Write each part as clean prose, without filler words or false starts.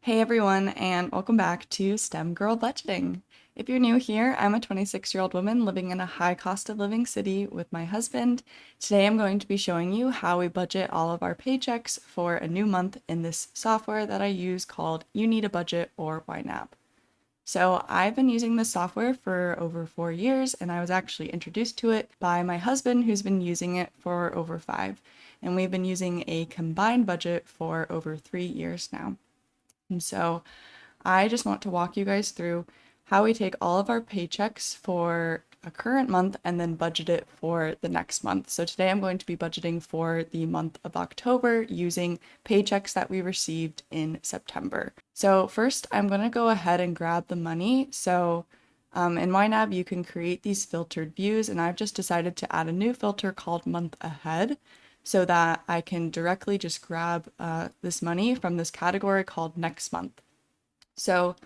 Hey everyone, and welcome back to STEM Girl Budgeting. If you're new here, I'm a 26-year-old woman living in a high cost of living city with my husband. Today I'm going to be showing you how we budget all of our paychecks for a new month in this software that I use called You Need a Budget, or YNAB. So I've been using this software for over 4 years, and I was actually introduced to it by my husband, who's been using it for over 5. And we've been using a combined budget for over 3 years now. And so I just want to walk you guys through how we take all of our paychecks for a current month and then budget it for the next month. So today I'm going to be budgeting for the month of October using paychecks that we received in September. So first I'm going to go ahead and grab the money. So in YNAB you can create these filtered views, and I've just decided to add a new filter called month ahead, so that I can directly just grab this money from this category called next month. So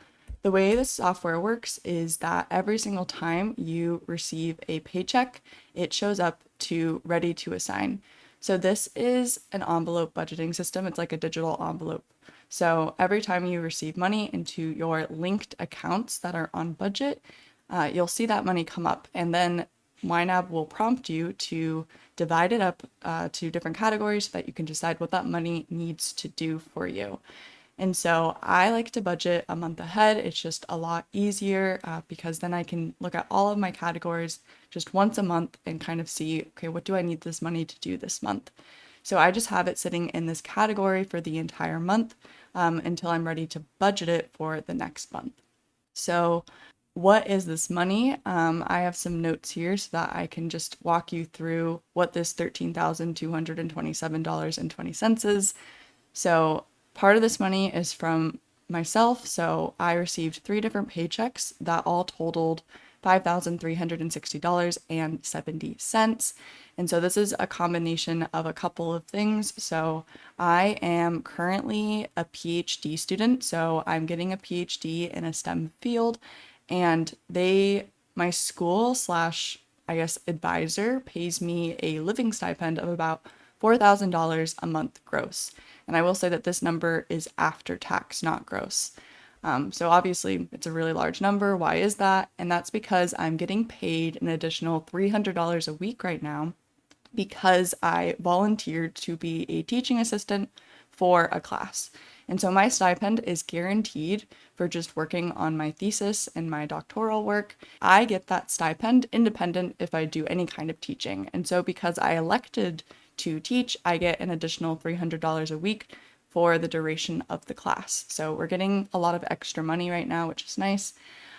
the way this software works is that every single time you receive a paycheck, it shows up to ready to assign. So this is an envelope budgeting system. It's like a digital envelope. So every time you receive money into your linked accounts that are on budget, you'll see that money come up, and then YNAB will prompt you to divide it up to different categories so that you can decide what that money needs to do for you. And so I like to budget a month ahead. It's just a lot easier because then I can look at all of my categories just once a month and kind of see, okay, what do I need this money to do this month? So I just have it sitting in this category for the entire month until I'm ready to budget it for the next month. So what is this money? I have some notes here so that I can just walk you through what this $13,227.20 is. So part of this money is from myself. So I received 3 different paychecks that all totaled $5,360.70. And so this is a combination of a couple of things. So I am currently a PhD student. So I'm getting a PhD in a STEM field, and my school slash, I guess, advisor pays me a living stipend of about $4,000 a month gross. And I will say that this number is after tax, not gross. So obviously it's a really large number. Why is that? And that's because I'm getting paid an additional $300 a week right now because I volunteered to be a teaching assistant for a class. And so my stipend is guaranteed for just working on my thesis and my doctoral work. I get that stipend independent if I do any kind of teaching. And so because I elected to teach, I get an additional $300 a week for the duration of the class. So we're getting a lot of extra money right now, which is nice.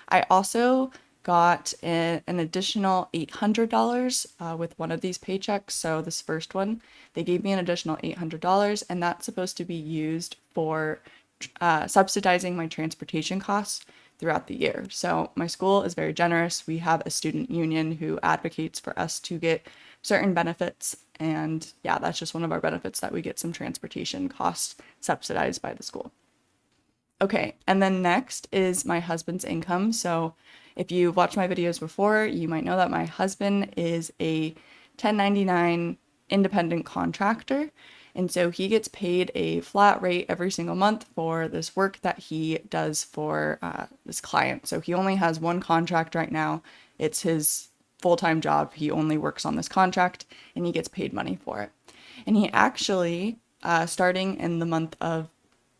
I also got an additional $800 with one of these paychecks. So this first one, they gave me an additional $800, and that's supposed to be used for subsidizing my transportation costs throughout the year. So my school is very generous. We have a student union who advocates for us to get certain benefits, and yeah, that's just one of our benefits, that we get some transportation costs subsidized by the school. Okay, and then next is my husband's income. So if you've watched my videos before, you might know that my husband is a 1099 independent contractor. And so he gets paid a flat rate every single month for this work that he does for this client. So he only has one contract right now. It's his full-time job. He only works on this contract and he gets paid money for it. And he actually, starting in the month of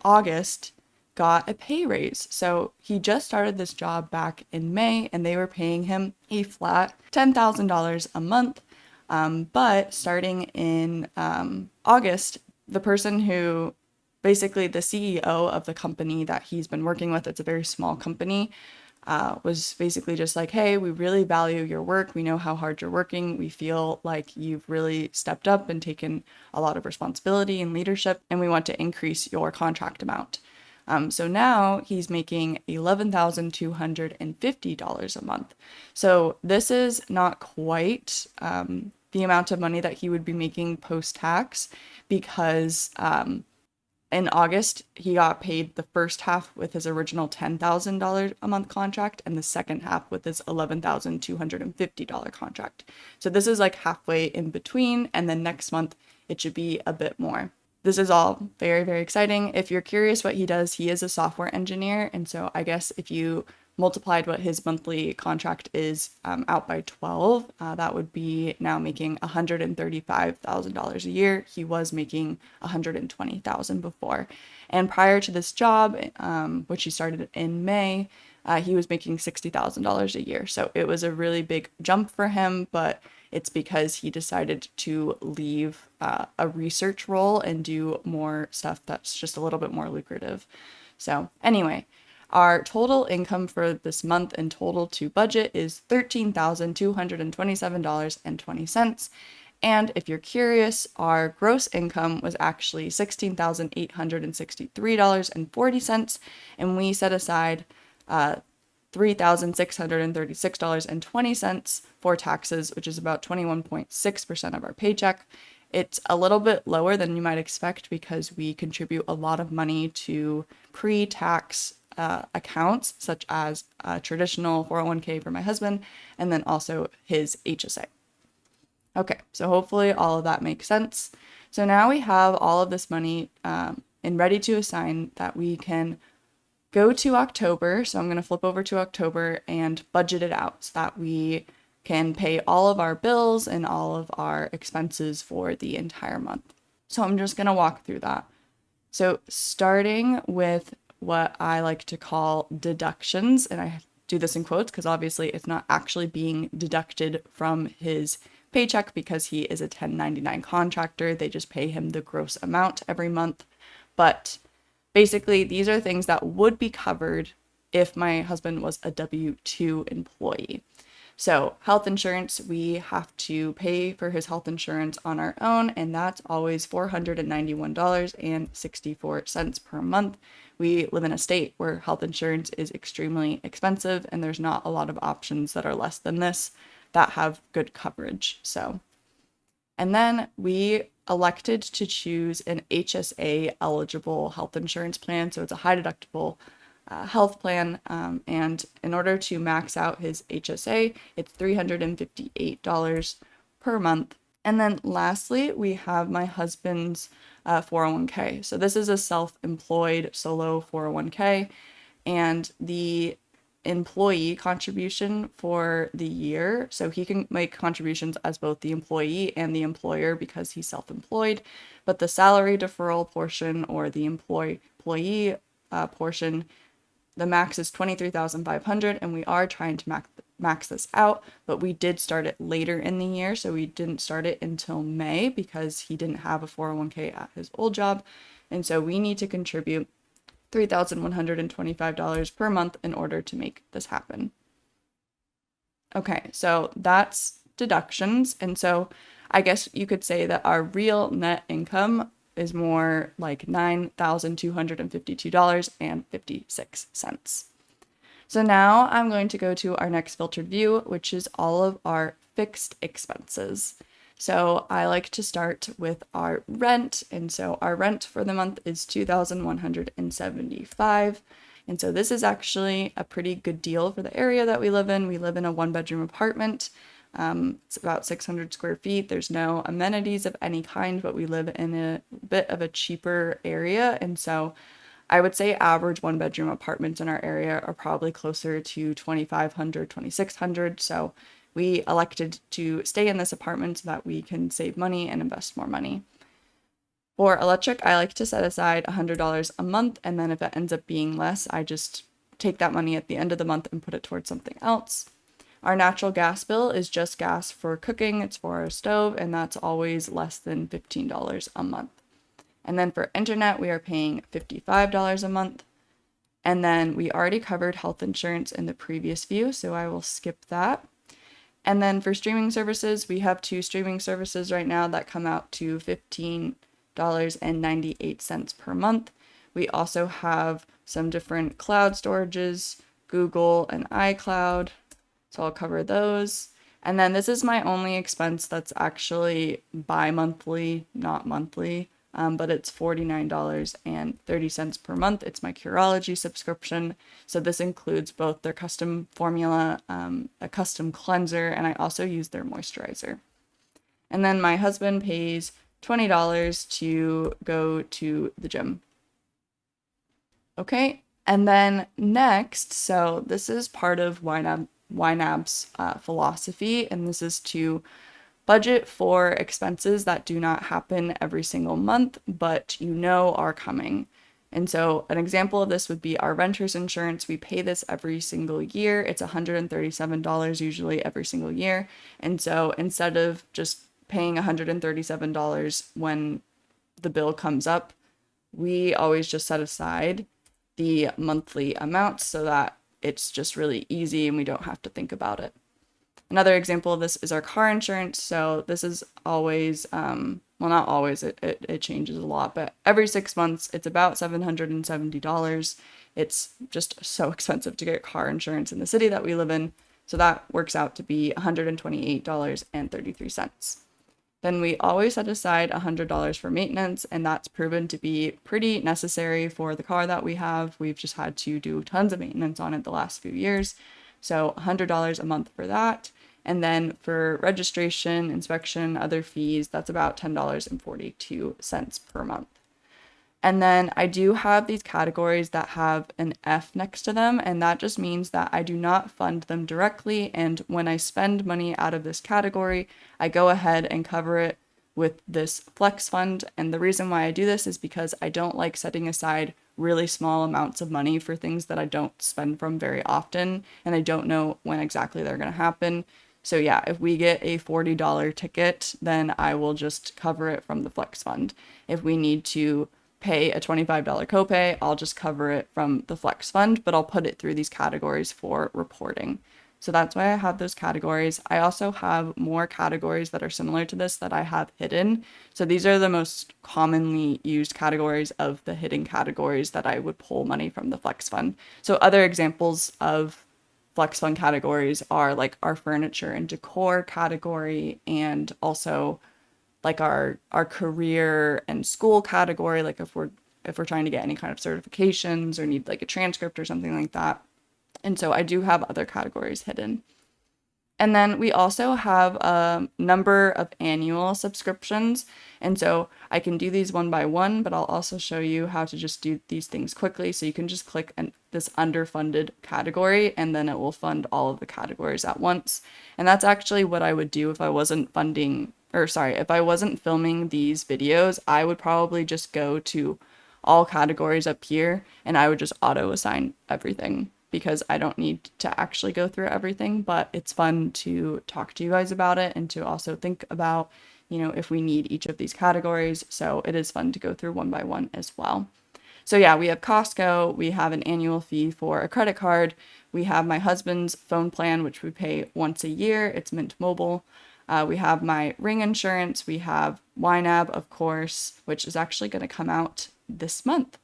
August, got a pay raise. So he just started this job back in May, and they were paying him a flat $10,000 a month. But starting in August, the person who, basically the CEO of the company that he's been working with, it's a very small company, was basically just like, hey, we really value your work. We know how hard you're working. We feel like you've really stepped up and taken a lot of responsibility and leadership, and we want to increase your contract amount. So now he's making $11,250 a month. So this is not quite the amount of money that he would be making post-tax, because in August, he got paid the first half with his original $10,000 a month contract and the second half with his $11,250 contract. So this is like halfway in between, and then next month it should be a bit more. this is all very, very exciting. If you're curious what he does, he is a software engineer. And so I guess if you multiplied what his monthly contract is out by 12, that would be now making $135,000 a year. He was making $120,000 before. And prior to this job, which he started in May, he was making $60,000 a year. So it was a really big jump for him, but it's because he decided to leave a research role and do more stuff that's just a little bit more lucrative. So anyway, our total income for this month and total to budget is $13,227.20. And if you're curious, our gross income was actually $16,863.40, and we set aside $3,636.20 for taxes, which is about 21.6% of our paycheck. It's a little bit lower than you might expect because we contribute a lot of money to pre-tax accounts, such as a traditional 401k for my husband, and then also his HSA. Okay, so hopefully all of that makes sense. So now we have all of this money and ready to assign that we can go to October. So I'm going to flip over to October and budget it out so that we can pay all of our bills and all of our expenses for the entire month. So I'm just going to walk through that. So starting with what I like to call deductions, and I do this in quotes because obviously it's not actually being deducted from his paycheck because he is a 1099 contractor. They just pay him the gross amount every month. But basically, these are things that would be covered if my husband was a W-2 employee. So health insurance, we have to pay for his health insurance on our own, and that's always $491.64 per month. We live in a state where health insurance is extremely expensive, and there's not a lot of options that are less than this that have good coverage. And then we elected to choose an HSA eligible health insurance plan. So it's a high deductible health plan. And in order to max out his HSA, it's $358 per month. And then lastly, we have my husband's 401k. So this is a self-employed solo 401k. And the employee contribution for the year. So he can make contributions as both the employee and the employer because he's self-employed, but the salary deferral portion or the employee portion, the max is $23,500, and we are trying to max this out, but we did start it later in the year. So we didn't start it until May because he didn't have a 401k at his old job. And so we need to contribute $3,125 per month in order to make this happen. Okay, so that's deductions. And so I guess you could say that our real net income is more like $9,252.56. So now I'm going to go to our next filtered view, which is all of our fixed expenses. So I like to start with our rent. And so our rent for the month is $2,175. And so this is actually a pretty good deal for the area that we live in. We live in a 1-bedroom apartment. It's about 600 square feet. There's no amenities of any kind, but we live in a bit of a cheaper area. And so I would say average 1-bedroom apartments in our area are probably closer to 2,500, 2,600. So we elected to stay in this apartment so that we can save money and invest more money. For electric, I like to set aside $100 a month, and then if it ends up being less, I just take that money at the end of the month and put it towards something else. Our natural gas bill is just gas for cooking. It's for our stove, and that's always less than $15 a month. And then for internet, we are paying $55 a month. And then we already covered health insurance in the previous view, so I will skip that. And then for streaming services, we have 2 streaming services right now that come out to $15.98 per month. We also have some different cloud storages, Google and iCloud. So I'll cover those. And then this is my only expense that's actually bi-monthly, not monthly. But it's $49.30 per month. It's my Curology subscription. So this includes both their custom formula, a custom cleanser, and I also use their moisturizer. And then my husband pays $20 to go to the gym. Okay, and then next, so this is part of YNAB's philosophy, and this is to budget for expenses that do not happen every single month, but you know are coming. And so an example of this would be our renter's insurance. We pay this every single year. It's $137 usually every single year. And so instead of just paying $137 when the bill comes up, we always just set aside the monthly amounts so that it's just really easy and we don't have to think about it. Another example of this is our car insurance. So this is always, well, not always, it changes a lot, but every 6 months, it's about $770. It's just so expensive to get car insurance in the city that we live in. So that works out to be $128.33. Then we always set aside $100 for maintenance, and that's proven to be pretty necessary for the car that we have. We've just had to do tons of maintenance on it the last few years. So $100 a month for that. And then for registration, inspection, other fees, that's about $10.42 per month. And then I do have these categories that have an F next to them, and that just means that I do not fund them directly. And when I spend money out of this category, I go ahead and cover it with this flex fund. And the reason why I do this is because I don't like setting aside really small amounts of money for things that I don't spend from very often, and I don't know when exactly they're going to happen. So yeah, if we get a $40 ticket, then I will just cover it from the flex fund. If we need to pay a $25 copay, I'll just cover it from the flex fund, but I'll put it through these categories for reporting. So that's why I have those categories. I also have more categories that are similar to this that I have hidden. So these are the most commonly used categories of the hidden categories that I would pull money from the flex fund. So other examples of flex fund categories are like our furniture and decor category, and also like our career and school category, like if we're trying to get any kind of certifications or need like a transcript or something like that. And so I do have other categories hidden. And then we also have a number of annual subscriptions. And so I can do these one by one, but I'll also show you how to just do these things quickly. So you can just click this underfunded category, and then it will fund all of the categories at once. And that's actually what I would do if I wasn't if I wasn't filming these videos. I would probably just go to all categories up here, and I would just auto assign everything, because I don't need to actually go through everything, but it's fun to talk to you guys about it and to also think about, if we need each of these categories. So it is fun to go through one by one as well. So yeah, we have Costco, we have an annual fee for a credit card, we have my husband's phone plan, which we pay once a year, it's Mint Mobile. We have my ring insurance, we have YNAB, of course, which is actually going to come out this month.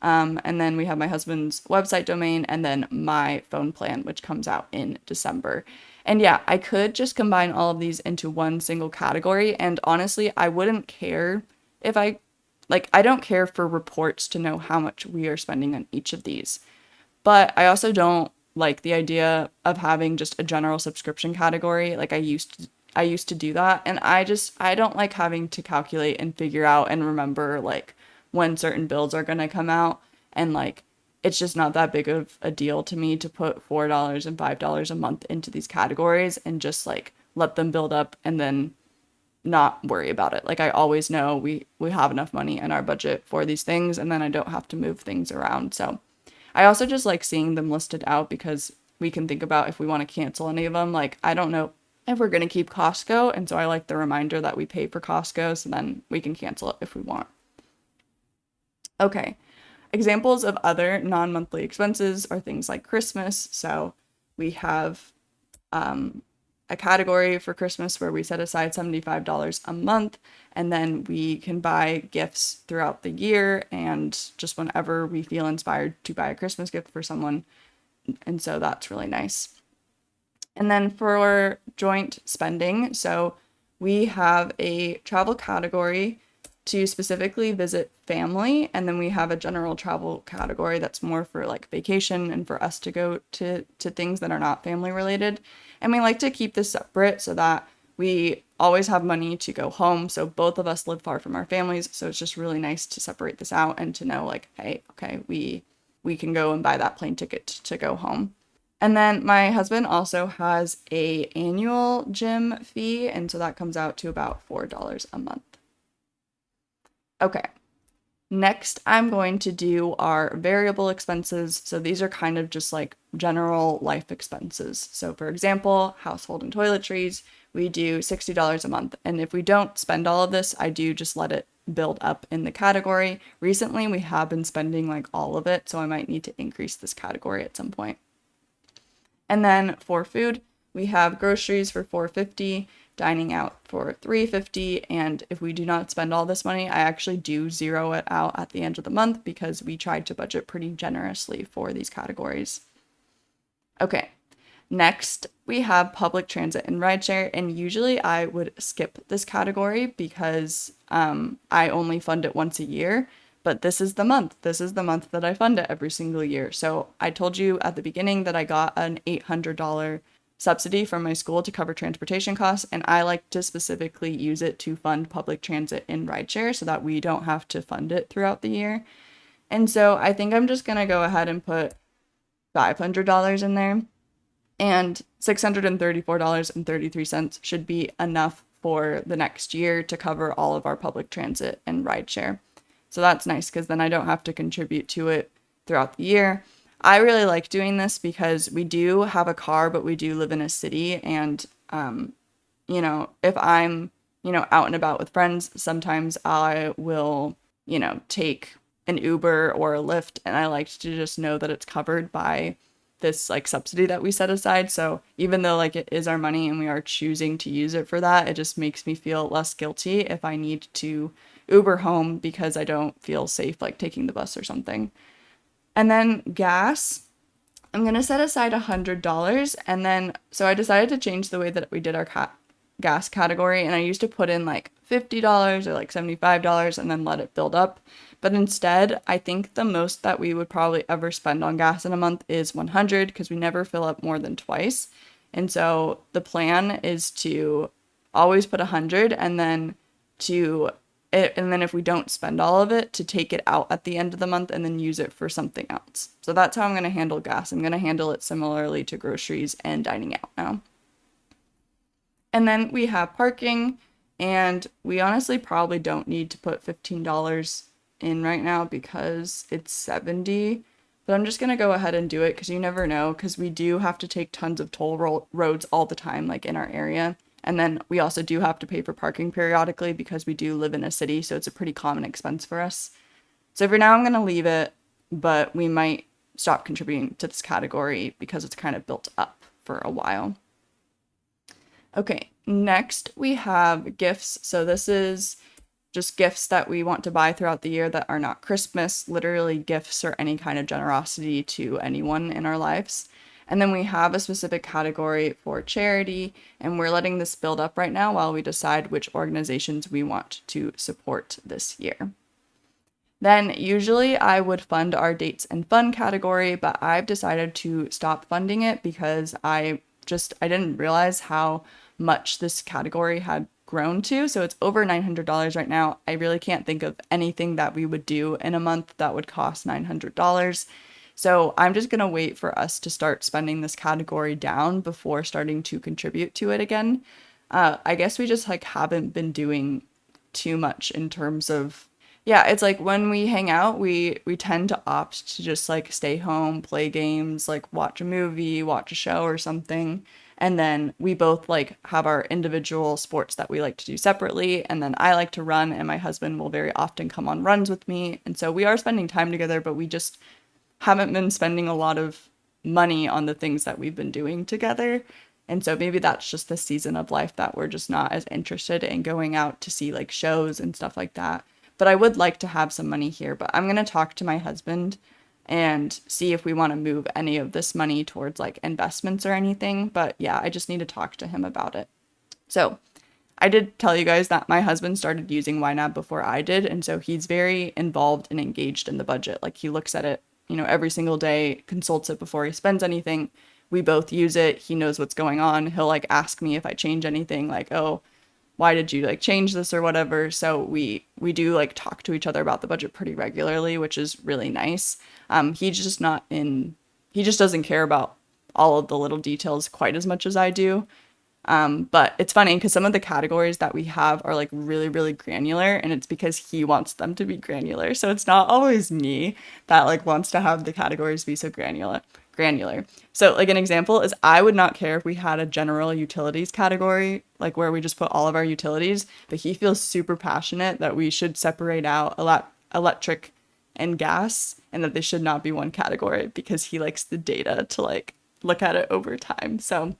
And then we have my husband's website domain, and then my phone plan, which comes out in December. And yeah, I could just combine all of these into one single category. And honestly, I wouldn't care if I don't care for reports to know how much we are spending on each of these. But I also don't like the idea of having just a general subscription category. Like I used to do that. And I don't like having to calculate and figure out and remember like when certain bills are going to come out. And like, it's just not that big of a deal to me to put $4 and $5 a month into these categories and just like let them build up and then not worry about it. Like I always know we have enough money in our budget for these things, and then I don't have to move things around. So I also just like seeing them listed out, because we can think about if we want to cancel any of them. Like I don't know if we're going to keep Costco, and so I like the reminder that we pay for Costco, so then we can cancel it if we want. Okay, examples of other non-monthly expenses are things like Christmas. So we have a category for Christmas where we set aside $75 a month, and then we can buy gifts throughout the year and just whenever we feel inspired to buy a Christmas gift for someone. And so that's really nice. And then for joint spending, so we have a travel category to specifically visit family, and then we have a general travel category that's more for like vacation and for us to go to things that are not family related. And we like to keep this separate so that we always have money to go home. So both of us live far from our families. So it's just really nice to separate this out and to know like, hey, okay, we can go and buy that plane ticket to go home. And then my husband also has a annual gym fee, and so that comes out to about $4 a month. Okay. Next, I'm going to do our variable expenses. So these are kind of just like general life expenses. So for example, household and toiletries, we do $60 a month. And if we don't spend all of this, I do just let it build up in the category. Recently, we have been spending like all of it, so I might need to increase this category at some point. And then for food, we have groceries for $4.50, dining out for $3.50, and if we do not spend all this money, I actually do zero it out at the end of the month because we tried to budget pretty generously for these categories. Okay, next we have public transit and rideshare, and usually I would skip this category because I only fund it once a year. But this is the month. This is the month that I fund it every single year. So I told you at the beginning that I got an $800 subsidy from my school to cover transportation costs, and I like to specifically use it to fund public transit and rideshare so that we don't have to fund it throughout the year. And so I think I'm just going to go ahead and put $500 in there, and $634.33 should be enough for the next year to cover all of our public transit and rideshare. So that's nice because then I don't have to contribute to it throughout the year. I really like doing this because we do have a car, but we do live in a city. And, if I'm, out and about with friends, sometimes I will, take an Uber or a Lyft. And I like to just know that it's covered by this like subsidy that we set aside. So even though like it is our money and we are choosing to use it for that, it just makes me feel less guilty if I need to Uber home because I don't feel safe like taking the bus or something. And then gas, I'm going to set aside $100. And then, so I decided to change the way that we did our gas category. And I used to put in like $50 or like $75 and then let it build up. But instead, I think the most that we would probably ever spend on gas in a month is $100 because we never fill up more than twice. And so the plan is to always put $100 and then if we don't spend all of it, to take it out at the end of the month and then use it for something else. So that's how I'm going to handle gas. I'm going to handle it similarly to groceries and dining out now. And then we have parking, and we honestly probably don't need to put $15 in right now because it's $70. But I'm just going to go ahead and do it because you never know, because we do have to take tons of toll roads all the time, like in our area. And then we also do have to pay for parking periodically because we do live in a city, so it's a pretty common expense for us. So for now, I'm going to leave it, but we might stop contributing to this category because it's kind of built up for a while. Okay, next we have gifts. So this is just gifts that we want to buy throughout the year that are not Christmas, literally gifts or any kind of generosity to anyone in our lives. And then we have a specific category for charity, and we're letting this build up right now while we decide which organizations we want to support this year. Then usually I would fund our dates and fun category, but I've decided to stop funding it because I didn't realize how much this category had grown to. So it's over $900 right now. I really can't think of anything that we would do in a month that would cost $900. So I'm just going to wait for us to start spending this category down before starting to contribute to it again. I guess we just like haven't been doing too much in terms of, it's like when we hang out, we tend to opt to just like stay home, play games, like watch a movie, watch a show or something. And then we both like have our individual sports that we like to do separately. And then I like to run, and my husband will very often come on runs with me. And so we are spending time together, but we just haven't been spending a lot of money on the things that we've been doing together. And so maybe that's just the season of life that we're just not as interested in going out to see like shows and stuff like that. But I would like to have some money here, but I'm going to talk to my husband and see if we want to move any of this money towards like investments or anything. But yeah, I just need to talk to him about it. So I did tell you guys that my husband started using YNAB before I did. And so he's very involved and engaged in the budget. Like he looks at it, every single day, consults it before he spends anything. we both use it. He knows what's going on. He'll like ask me if I change anything, like, oh, why did you like change this or whatever. So we do like talk to each other about the budget pretty regularly, which is really nice. He's just not in, he just doesn't care about all of the little details quite as much as I do. But it's funny because some of the categories that we have are like really, really granular, and it's because he wants them to be granular. So it's not always me that like wants to have the categories be so granular. So like an example is I would not care if we had a general utilities category, like where we just put all of our utilities, but he feels super passionate that we should separate out electric and gas, and that they should not be one category because he likes the data to like look at it over time. So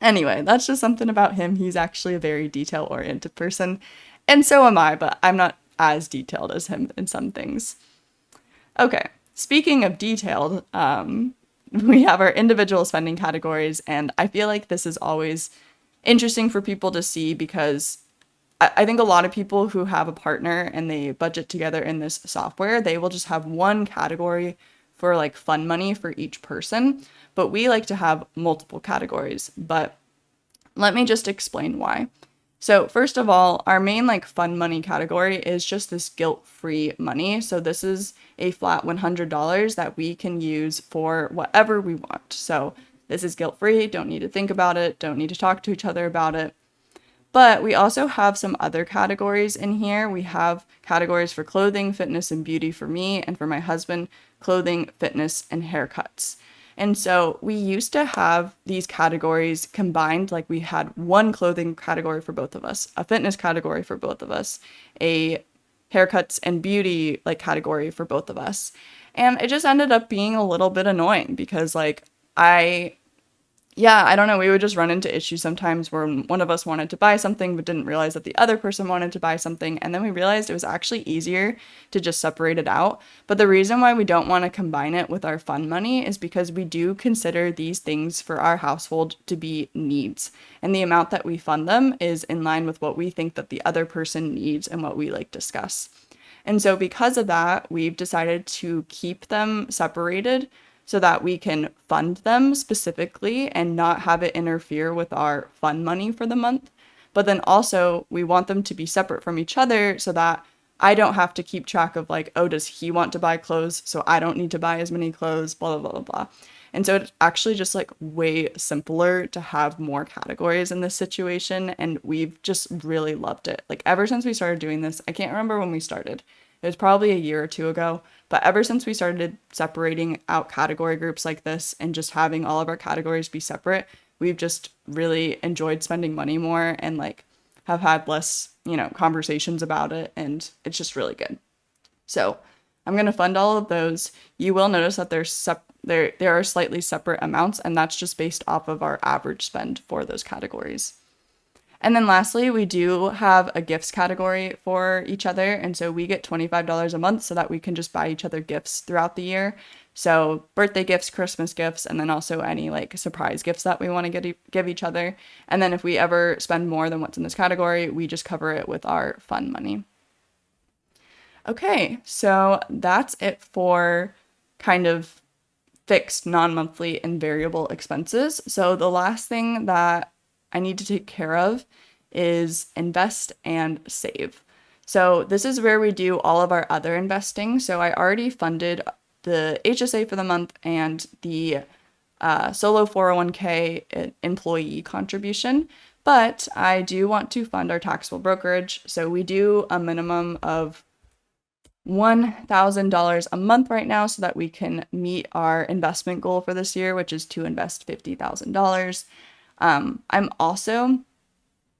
anyway, that's just something about him. He's actually a very detail-oriented person, and so am I, but I'm not as detailed as him in some things. Okay, speaking of detailed, we have our individual spending categories, and I feel like this is always interesting for people to see because I think a lot of people who have a partner and they budget together in this software, they will just have one category for like fun money for each person, but we like to have multiple categories. But let me just explain why. So first of all, our main like fun money category is just this guilt-free money. So this is a flat $100 that we can use for whatever we want. So this is guilt-free, don't need to think about it, don't need to talk to each other about it. But we also have some other categories in here. We have categories for clothing, fitness, and beauty for me, and for my husband, clothing, fitness, and haircuts. And so we used to have these categories combined, like we had one clothing category for both of us, a fitness category for both of us, a haircuts and beauty like category for both of us. And it just ended up being a little bit annoying because like I don't know, we would just run into issues sometimes where one of us wanted to buy something but didn't realize that the other person wanted to buy something, and then we realized it was actually easier to just separate it out. But the reason why we don't want to combine it with our fun money is because we do consider these things for our household to be needs, and the amount that we fund them is in line with what we think that the other person needs and what we like discuss. And so because of that, we've decided to keep them separated so that we can fund them specifically and not have it interfere with our fund money for the month. But then also we want them to be separate from each other so that I don't have to keep track of like, oh, does he want to buy clothes? So I don't need to buy as many clothes, blah, blah, blah, blah. And so it's actually just like way simpler to have more categories in this situation. And we've just really loved it. Like ever since we started doing this, I can't remember when we started. It was probably a year or two ago, but ever since we started separating out category groups like this and just having all of our categories be separate, we've just really enjoyed spending money more and like have had less, conversations about it, and it's just really good. So I'm going to fund all of those. You will notice that there are slightly separate amounts, and that's just based off of our average spend for those categories. And then lastly, we do have a gifts category for each other. And so we get $25 a month so that we can just buy each other gifts throughout the year. So birthday gifts, Christmas gifts, and then also any like surprise gifts that we want to give each other. And then if we ever spend more than what's in this category, we just cover it with our fun money. Okay, so that's it for kind of fixed non-monthly and variable expenses. So the last thing that I need to take care of is invest and save. So this is where we do all of our other investing. So I already funded the HSA for the month and the solo 401k employee contribution, but I do want to fund our taxable brokerage. So we do a minimum of $1,000 a month right now so that we can meet our investment goal for this year, which is to invest $50,000. I'm also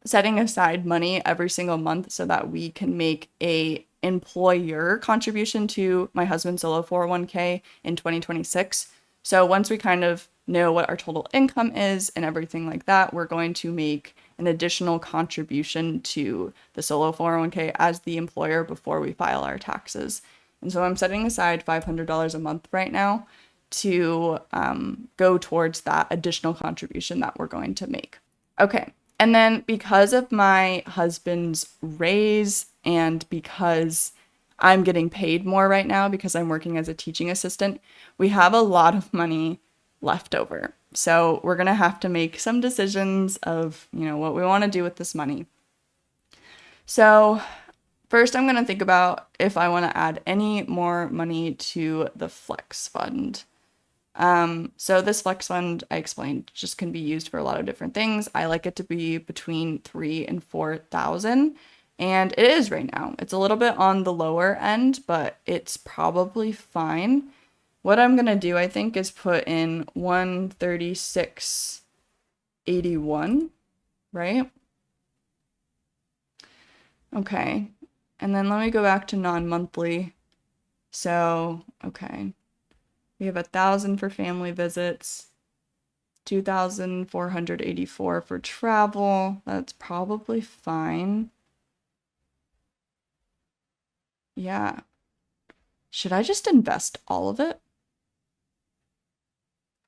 setting aside money every single month so that we can make a employer contribution to my husband's solo 401k in 2026. So once we kind of know what our total income is and everything like that, we're going to make an additional contribution to the solo 401k as the employer before we file our taxes. And so I'm setting aside $500 a month right now to go towards that additional contribution that we're going to make. Okay, and then because of my husband's raise and because I'm getting paid more right now because I'm working as a teaching assistant, we have a lot of money left over. So we're going to have to make some decisions of, what we want to do with this money. So first, I'm going to think about if I want to add any more money to the flex fund. So this flex fund, I explained, just can be used for a lot of different things. I like it to be between 3,000 and 4,000, and it is right now. It's a little bit on the lower end, but it's probably fine. What I'm gonna do, I think, is put in 136.81, right? Okay, and then let me go back to non-monthly. So, okay. We have 1,000 for family visits, 2,484 for travel. That's probably fine. Yeah. Should I just invest all of it?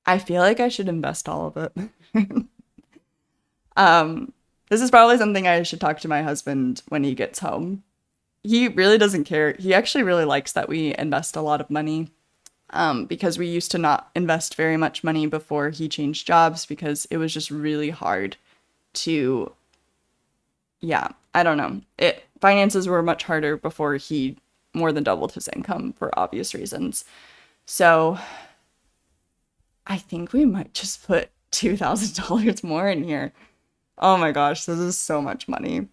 I feel like I should invest all of it. This is probably something I should talk to my husband when he gets home. He really doesn't care. He actually really likes that we invest a lot of money. Because we used to not invest very much money before he changed jobs because it was just really hard to, yeah, I don't know. Finances were much harder before he more than doubled his income for obvious reasons. So I think we might just put $2,000 more in here. Oh my gosh, this is so much money.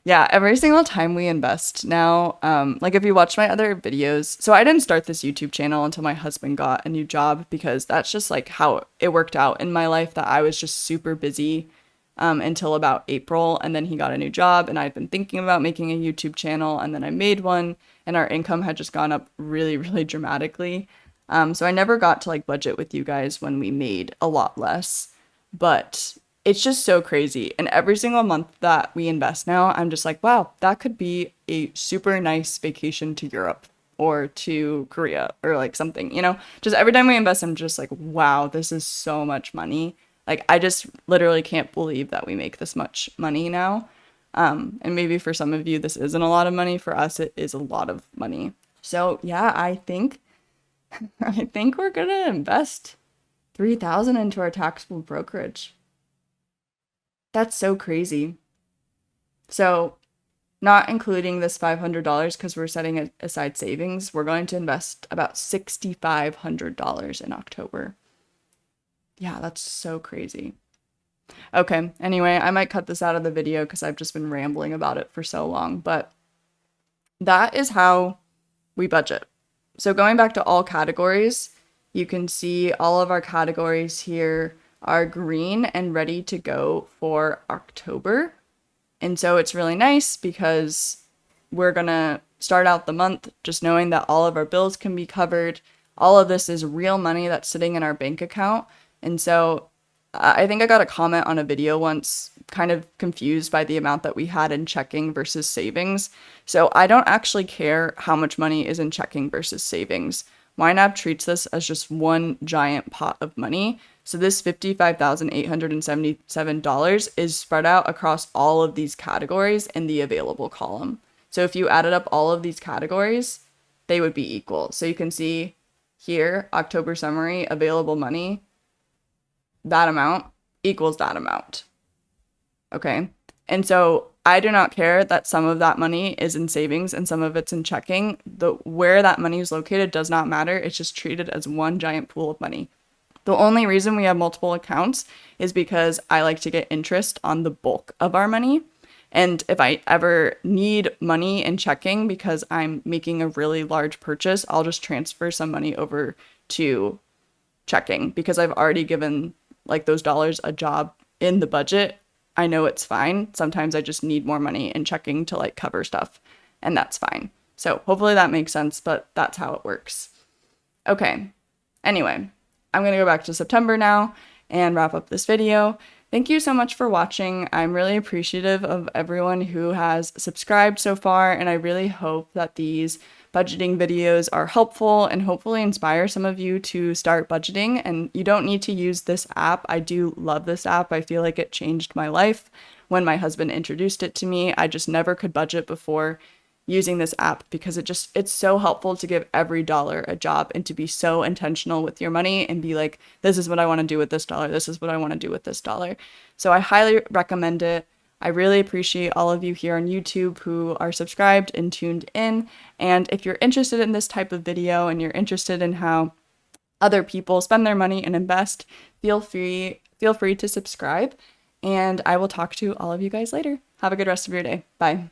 Yeah, every single time we invest now, like if you watch my other videos, so I didn't start this YouTube channel until my husband got a new job because that's just like how it worked out in my life, that I was just super busy until about April, and then he got a new job and I'd been thinking about making a YouTube channel, and then I made one and our income had just gone up really, really dramatically. So I never got to like budget with you guys when we made a lot less, but it's just so crazy. And every single month that we invest now, I'm just like, wow, that could be a super nice vacation to Europe or to Korea or like something, just every time we invest, I'm just like, wow, this is so much money. Like, I just literally can't believe that we make this much money now. And maybe for some of you, this isn't a lot of money. For us, it is a lot of money. So yeah, I think we're gonna invest 3,000 into our taxable brokerage. That's so crazy. So, not including this $500 because we're setting aside savings, we're going to invest about $6,500 in October. Yeah, that's so crazy. Okay, anyway, I might cut this out of the video because I've just been rambling about it for so long, but that is how we budget. So going back to all categories, you can see all of our categories here are green and ready to go for October. And so it's really nice because we're gonna start out the month just knowing that all of our bills can be covered. All of this is real money that's sitting in our bank account. And so I think I got a comment on a video once, kind of confused by the amount that we had in checking versus savings. So I don't actually care how much money is in checking versus savings. YNAB treats this as just one giant pot of money. So this $55,877 is spread out across all of these categories in the available column. So if you added up all of these categories, they would be equal. So you can see here, October summary, available money, that amount equals that amount. Okay. And so I do not care that some of that money is in savings and some of it's in checking. Where that money is located does not matter. It's just treated as one giant pool of money. The only reason we have multiple accounts is because I like to get interest on the bulk of our money. And if I ever need money in checking because I'm making a really large purchase, I'll just transfer some money over to checking because I've already given like those dollars a job in the budget. I know it's fine. Sometimes I just need more money in checking to like cover stuff, and that's fine. So hopefully that makes sense, but that's how it works. Okay. Anyway, I'm going to go back to September now and wrap up this video. Thank you so much for watching. I'm really appreciative of everyone who has subscribed so far, and I really hope that these budgeting videos are helpful and hopefully inspire some of you to start budgeting. And you don't need to use this app. I do love this app. I feel like it changed my life when my husband introduced it to me. I just never could budget before. using this app, because it's so helpful to give every dollar a job and to be so intentional with your money and be like, this is what I want to do with this dollar. This is what I want to do with this dollar. So I highly recommend it. I really appreciate all of you here on YouTube who are subscribed and tuned in. And if you're interested in this type of video and you're interested in how other people spend their money and invest, feel free to subscribe. And I will talk to all of you guys later. Have a good rest of your day. Bye.